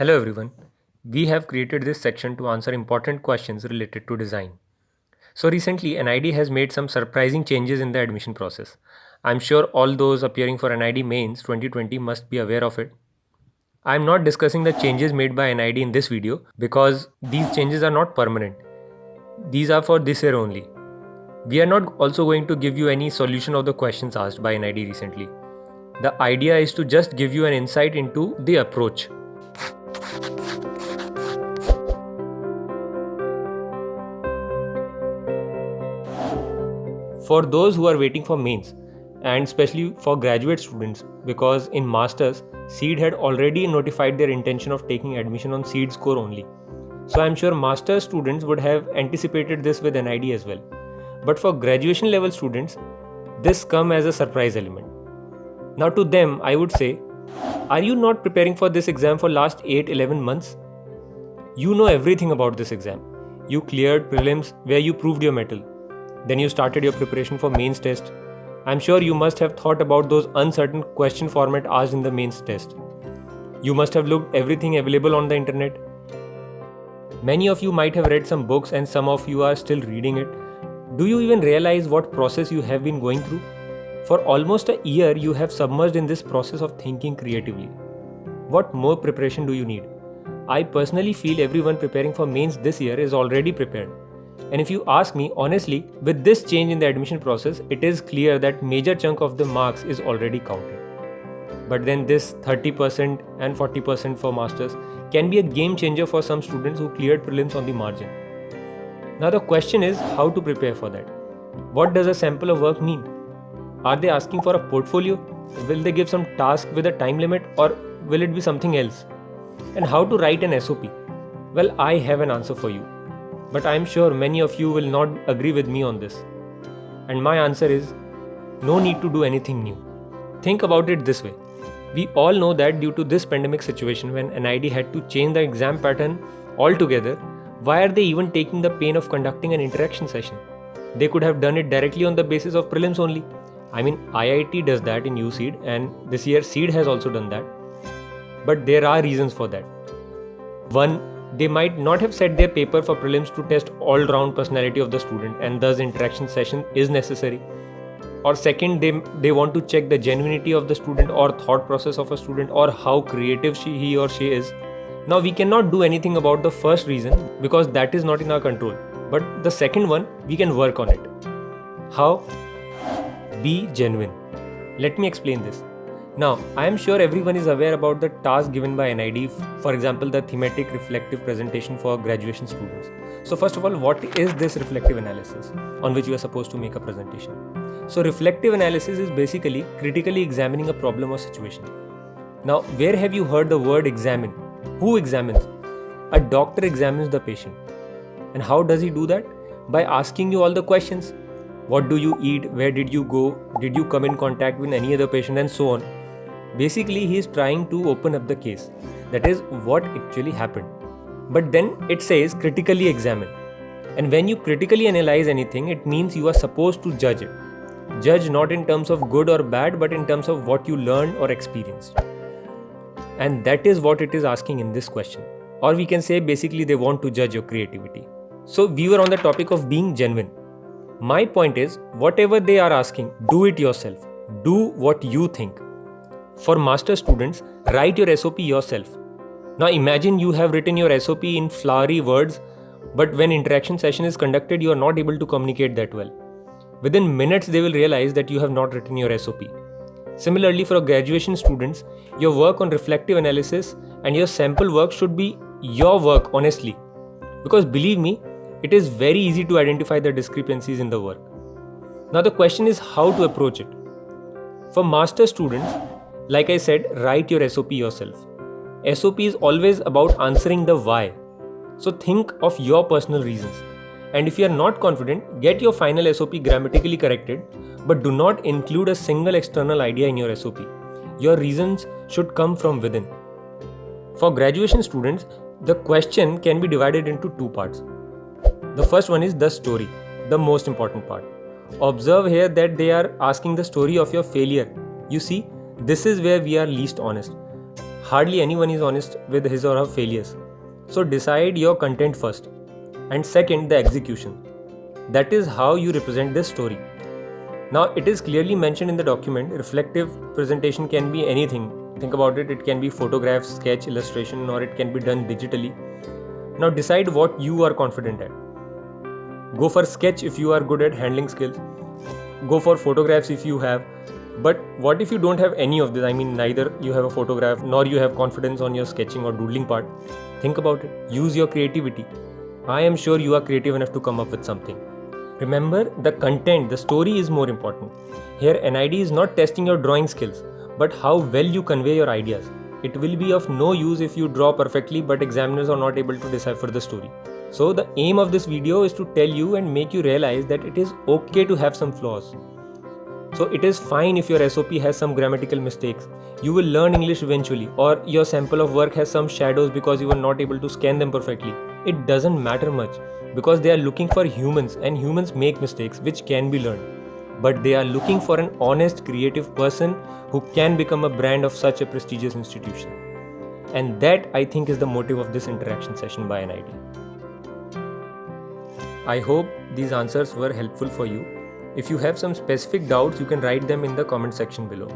Hello everyone. We have created this section to answer important questions related to design. So recently NID has made some surprising changes in the admission process. I'm sure all those appearing for NID mains 2020 must be aware of it. I'm not discussing the changes made by NID in this video because these changes are not permanent. These are for this year only. We are not also going to give you any solution of the questions asked by NID recently. The idea is to just give you an insight into the approach. For those who are waiting for mains, and especially for graduate students, because in masters SEED had already notified their intention of taking admission on SEED score only. So I'm sure master students would have anticipated this with NID as well. But for graduation level students, this come as a surprise element. Now to them I would say, are you not preparing for this exam for last 8-11 months? You know everything about this exam. You cleared prelims where you proved your mettle. Then you started your preparation for mains test. I'm sure you must have thought about those uncertain question format asked in the mains test. You must have looked everything available on the internet. Many of you might have read some books and some of you are still reading it. Do you even realize what process you have been going through? For almost a year you have submerged in this process of thinking creatively. What more preparation do you need? I personally feel everyone preparing for mains this year is already prepared. And if you ask me honestly, with this change in the admission process, it is clear that major chunk of the marks is already counted. But then this 30% and 40% for masters can be a game changer for some students who cleared prelims on the margin. Now the question is how to prepare for that. What does a sample of work mean? Are they asking for a portfolio? Will they give some task with a time limit, or will it be something else? And how to write an SOP? Well, I have an answer for you. But I am sure many of you will not agree with me on this. And my answer is, no need to do anything new. Think about it this way. We all know that due to this pandemic situation when NID had to change the exam pattern altogether, why are they even taking the pain of conducting an interaction session? They could have done it directly on the basis of prelims only. I mean, IIT does that in USEED and this year SEED has also done that. But there are reasons for that. One, they might not have set their paper for prelims to test all-round personality of the student and thus interaction session is necessary. Or second, they want to check the genuinity of the student or thought process of a student or how creative he or she is. Now we cannot do anything about the first reason because that is not in our control. But the second one, we can work on it. How? Be genuine. Let me explain this. Now, I am sure everyone is aware about the task given by NID, for example, the thematic reflective presentation for graduation students. So first of all, what is this reflective analysis on which you are supposed to make a presentation? So reflective analysis is basically critically examining a problem or situation. Now, where have you heard the word examine? Who examines? A doctor examines the patient. And how does he do that? By asking you all the questions. What do you eat? Where did you go? Did you come in contact with any other patient? And so on. Basically, he is trying to open up the case. That is what actually happened. But then it says critically examine. And when you critically analyze anything, it means you are supposed to judge it. Judge not in terms of good or bad, but in terms of what you learned or experienced. And that is what it is asking in this question. Or we can say basically they want to judge your creativity. So we were on the topic of being genuine. My point is, whatever they are asking, do it yourself. Do what you think. For master students, write your SOP yourself. Now imagine you have written your SOP in flowery words, but when interaction session is conducted, you are not able to communicate that well. Within minutes, they will realize that you have not written your SOP. Similarly, for graduation students, your work on reflective analysis and your sample work should be your work honestly. Because believe me, it is very easy to identify the discrepancies in the work. Now the question is how to approach it. For master students, like I said, write your SOP yourself. SOP is always about answering the why. So think of your personal reasons. And if you are not confident, get your final SOP grammatically corrected, but do not include a single external idea in your SOP. Your reasons should come from within. For graduation students, the question can be divided into two parts. The first one is the story, the most important part. Observe here that they are asking the story of your failure. You see, this is where we are least honest. hardly anyone is honest with his or her failures. So decide your content first. And second, the execution. That is how you represent this story. Now, it is clearly mentioned in the document, reflective presentation can be anything. Think about it, it can be photograph, sketch, illustration, or it can be done digitally. Now decide what you are confident at. Go for sketch if you are good at handling skills. Go for photographs if you have. But what if you don't have any of this? I mean, neither you have a photograph nor you have confidence on your sketching or doodling part. Think about it. Use your creativity. I am sure you are creative enough to come up with something. Remember, the content, the story is more important. Here, NID is not testing your drawing skills, but how well you convey your ideas. It will be of no use if you draw perfectly but examiners are not able to decipher the story. So the aim of this video is to tell you and make you realize that it is okay to have some flaws. So it is fine if your SOP has some grammatical mistakes. You will learn English eventually, or your sample of work has some shadows because you were not able to scan them perfectly. It doesn't matter much because they are looking for humans and humans make mistakes which can be learned. But they are looking for an honest, creative person who can become a brand of such a prestigious institution. And that, I think, is the motive of this interaction session by NID. I hope these answers were helpful for you. If you have some specific doubts, you can write them in the comment section below.